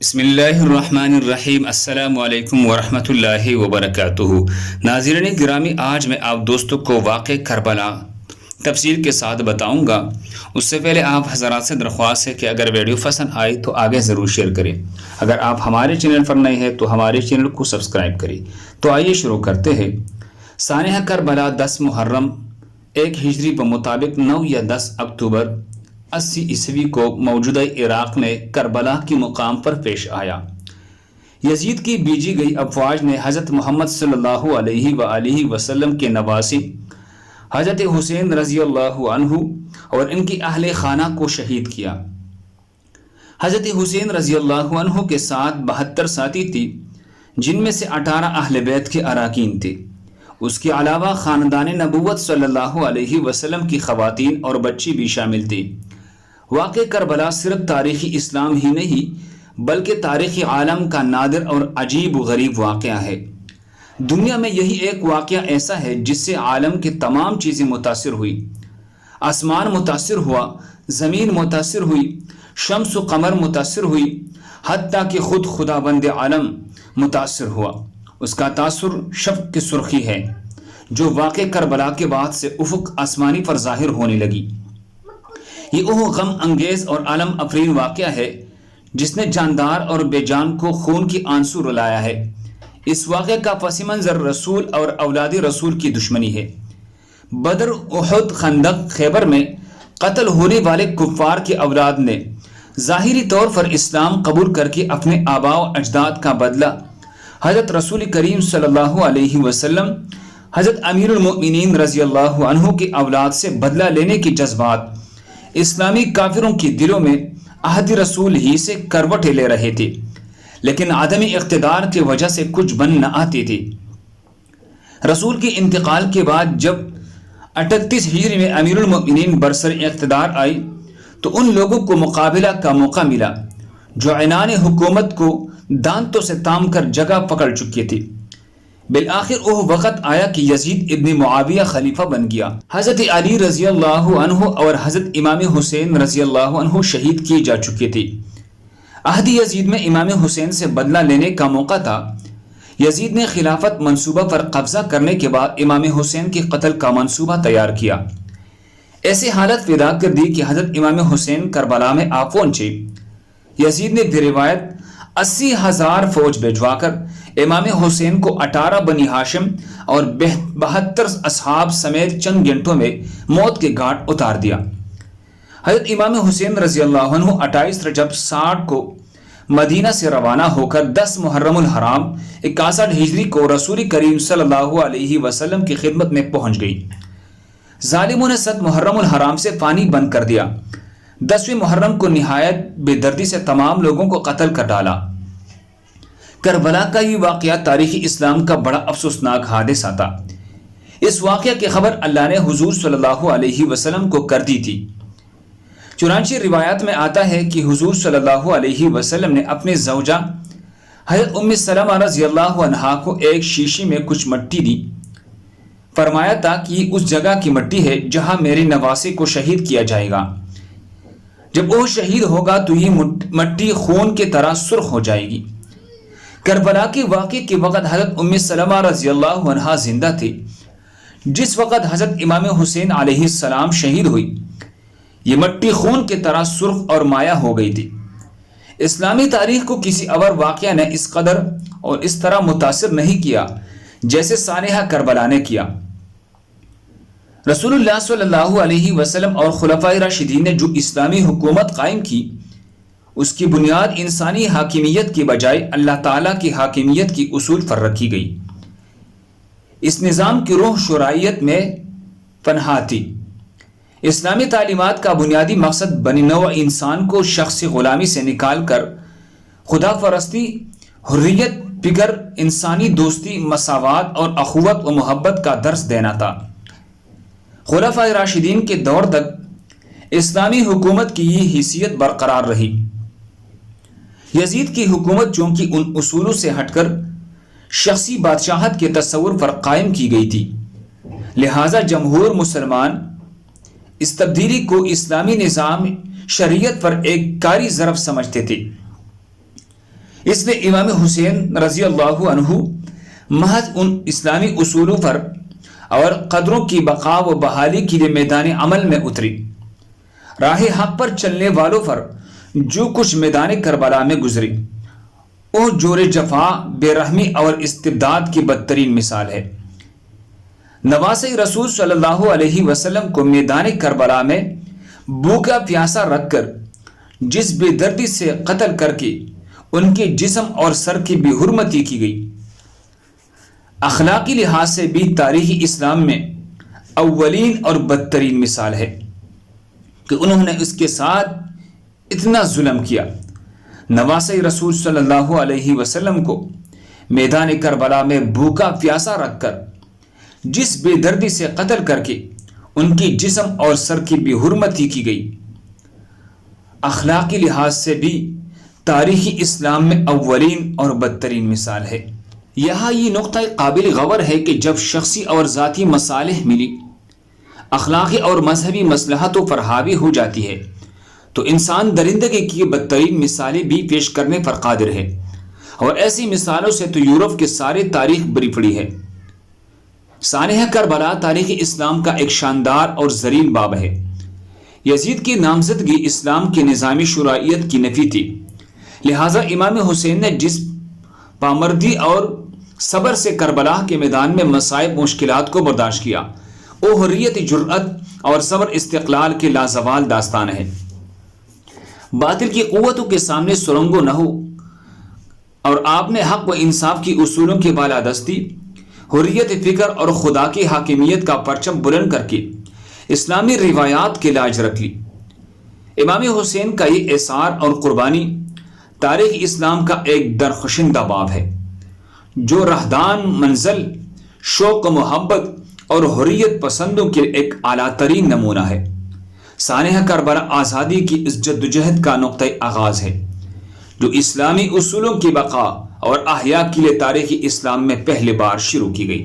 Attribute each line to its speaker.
Speaker 1: بسم اللہ الرحمن الرحیم۔ السلام علیکم ورحمۃ اللہ وبرکاتہ۔ ناظرین گرامی، آج میں آپ دوستوں کو واقع کربلا تفصیل کے ساتھ بتاؤں گا۔ اس سے پہلے آپ حضرات سے درخواست ہے کہ اگر ویڈیو پسند آئے تو آگے ضرور شیئر کریں۔ اگر آپ ہمارے چینل پر نئے ہیں تو ہمارے چینل کو سبسکرائب کریں۔ تو آئیے شروع کرتے ہیں۔ سانحہ کربلا 10 محرم 1 ہجری بمطابق 9 یا 10 اکتوبر 80 عیسوی کو موجودہ عراق میں کربلا کے مقام پر پیش آیا۔ یزید کی بھیجی گئی افواج نے حضرت محمد صلی اللہ علیہ وآلہ وسلم کے نواسی حضرت حسین رضی اللہ عنہ اور ان کی اہل خانہ کو شہید کیا۔ حضرت حسین رضی اللہ عنہ کے ساتھ 72 ساتھی تھی، جن میں سے 18 اہل بیت کے اراکین تھے۔ اس کے علاوہ خاندان نبوت صلی اللہ علیہ وسلم کی خواتین اور بچی بھی شامل تھی۔ واقع کربلا صرف تاریخی اسلام ہی نہیں بلکہ تاریخی عالم کا نادر اور عجیب و غریب واقعہ ہے۔ دنیا میں یہی ایک واقعہ ایسا ہے جس سے عالم کی تمام چیزیں متاثر ہوئی۔ آسمان متاثر ہوا، زمین متاثر ہوئی، شمس و قمر متاثر ہوئی، حتیٰ کہ خود خداوند عالم متاثر ہوا۔ اس کا تاثر شفق کی سرخی ہے جو واقع کربلا کے بعد سے افق آسمانی پر ظاہر ہونے لگی۔ یہ وہ غم انگیز اور عالم افرین واقعہ ہے جس نے جاندار اور بے جان کو خون کی آنسو رلایا ہے۔ اس واقعے کا پس منظر رسول اور اولاد رسول کی دشمنی ہے۔ بدر، احد، خندق، خیبر میں قتل ہونے والے کفار کی اولاد نے ظاہری طور پر اسلام قبول کر کے اپنے آباء و اجداد کا بدلہ حضرت رسول کریم صلی اللہ علیہ وسلم، حضرت امیر المؤمنین رضی اللہ عنہ کی اولاد سے بدلہ لینے کے جذبات اسلامی کافروں کے دلوں میں عہد رسول ہی سے کروٹیں لے رہے تھے، لیکن عدم اقتدار کی وجہ سے کچھ بن نہ آتی تھی۔ رسول کے انتقال کے بعد جب 38 ہجری میں امیر المؤمنین برسر اقتدار آئی تو ان لوگوں کو مقابلہ کا موقع ملا جو عنان حکومت کو دانتوں سے تام کر جگہ پکڑ چکے تھے۔ بالآخر وہ وقت آیا کہ یزید ابن معاویہ خلیفہ بن گیا۔ حضرت علی رضی اللہ عنہ اور حضرت امام حسین رضی اللہ عنہ شہید کیے جا چکے تھے۔ عہد یزید میں امام حسین سے بدلہ لینے کا موقع تھا۔ یزید نے خلافت منصوبہ پر قبضہ کرنے کے بعد امام حسین کے قتل کا منصوبہ تیار کیا۔ ایسی حالت پیدا کر دی کہ حضرت امام حسین کربلا میں آ پہنچے۔ یزید نے بھی روایت 80,000 فوج بھیجوا کر امام حسین کو 18 بنی ہاشم اور 72 اصحاب سمیت چند گھنٹوں میں موت کے گھاٹ اتار دیا۔ حضرت امام حسین رضی اللہ عنہ 28 رجب 60 کو مدینہ سے روانہ ہو کر 10 محرم الحرام 61 ہجری کو رسول کریم صلی اللہ علیہ وسلم کی خدمت میں پہنچ گئی۔ ظالموں نے 7 محرم الحرام سے پانی بند کر دیا۔ 10ویں محرم کو نہایت بے دردی سے تمام لوگوں کو قتل کر ڈالا۔ کربلا کا یہ واقعہ تاریخی اسلام کا بڑا افسوسناک حادثہ تھا۔ اس واقعہ کی خبر اللہ نے حضور صلی اللہ علیہ وسلم کو کر دی تھی۔ چنانچہ روایات میں آتا ہے کہ حضور صلی اللہ علیہ وسلم نے اپنے زوجہ حضرت ام سلمہ رضی اللہ عنہا کو ایک شیشی میں کچھ مٹی دی۔ فرمایا تھا کہ یہ اس جگہ کی مٹی ہے جہاں میرے نواسے کو شہید کیا جائے گا۔ جب وہ شہید ہوگا تو یہ مٹی خون کی طرح سرخ ہو جائے گی۔ کربلا کے واقعے کے وقت حضرت ام سلمہ رضی اللہ عنہا زندہ تھی جس وقت حضرت امام حسین علیہ السلام شہید ہوئی۔ یہ مٹی خون کی طرح سرخ اور مایہ ہو گئی تھی۔ اسلامی تاریخ کو کسی اور واقعہ نے اس قدر اور اس طرح متاثر نہیں کیا جیسے سانحہ کربلا نے کیا۔ رسول اللہ صلی اللہ علیہ وسلم اور خلفائے راشدین نے جو اسلامی حکومت قائم کی اس کی بنیاد انسانی حاکمیت کے بجائے اللہ تعالیٰ کی حاکمیت کی اصول پر رکھی گئی۔ اس نظام کی روح شرعیت میں پنہاں تھی۔ اسلامی تعلیمات کا بنیادی مقصد بنی نوع انسان کو شخصی غلامی سے نکال کر خدا پرستی، حریت، فکر، انسانی دوستی، مساوات اور اخوت و محبت کا درس دینا تھا۔ خلفائے راشدین کے دور تک اسلامی حکومت کی یہ حیثیت برقرار رہی۔ یزید کی حکومت چونکہ ان اصولوں سے ہٹ کر شخصی بادشاہت کے تصور پر قائم کی گئی تھی، لہٰذا جمہور مسلمان اس تبدیلی کو اسلامی نظام شریعت پر ایک کاری ضرب سمجھتے تھے۔ اس میں امام حسین رضی اللہ عنہ محض ان اسلامی اصولوں پر اور قدروں کی بقا و بحالی کے لیے میدان عمل میں اتری۔ راہ حق پر چلنے والوں پر جو کچھ میدان کربلا میں گزری وہ جور جفا، بے رحمی اور استبداد کی بدترین مثال ہے۔ نواسۂ رسول صلی اللہ علیہ وسلم کو میدان کربلا میں بھوکا پیاسا رکھ کر جس بے دردی سے قتل کر کے ان کے جسم اور سر کی بے حرمتی کی گئی، اخلاقی لحاظ سے بھی تاریخ اسلام میں اولین اور بدترین مثال ہے کہ انہوں نے اس کے ساتھ اتنا ظلم کیا۔ نواسۂ رسول صلی اللہ علیہ وسلم کو میدان کربلا میں بھوکا پیاسا رکھ کر جس بے دردی سے قتل کر کے ان کی جسم اور سر کی بے حرمتی کی گئی، اخلاقی لحاظ سے بھی تاریخ اسلام میں اولین اور بدترین مثال ہے۔ یہاں یہ نقطہ قابل غور ہے کہ جب شخصی اور ذاتی مصالح ملی اخلاقی اور مذہبی مصلحتوں پر حاوی ہو جاتی ہے تو انسان درندگی کی بدترین مثالیں بھی پیش کرنے پر قادر ہے، اور ایسی مثالوں سے تو یورپ کے سارے تاریخ بری پڑی ہے۔ سانحہ کربلا تاریخ اسلام کا ایک شاندار اور زرین باب ہے۔ یزید کی نامزدگی اسلام کے نظام شرعیت کی نفی تھی، لہٰذا امام حسین نے جس پامردی اور صبر سے کربلا کے میدان میں مصائب مشکلات کو برداشت کیا وہ حریت، جرأت اور صبر استقلال کے لازوال داستان ہے۔ باطل کی قوتوں کے سامنے سرنگو نہ ہو اور آپ نے حق و انصاف کی اصولوں کی بالادستی، حریت فکر اور خدا کی حاکمیت کا پرچم بلند کر کے اسلامی روایات کی لاج رکھ لی۔ امام حسین کا یہ اثار اور قربانی تاریخ اسلام کا ایک درخشندہ باب ہے جو راہدان منزل، شوق و محبت اور حریت پسندوں کے ایک اعلیٰ ترین نمونہ ہے۔ سانحہ کربلا آزادی کی اس جدوجہد کا نقطۂ آغاز ہے جو اسلامی اصولوں کی بقا اور احیاء کے لیے تاریخ اسلام میں پہلی بار شروع کی گئی۔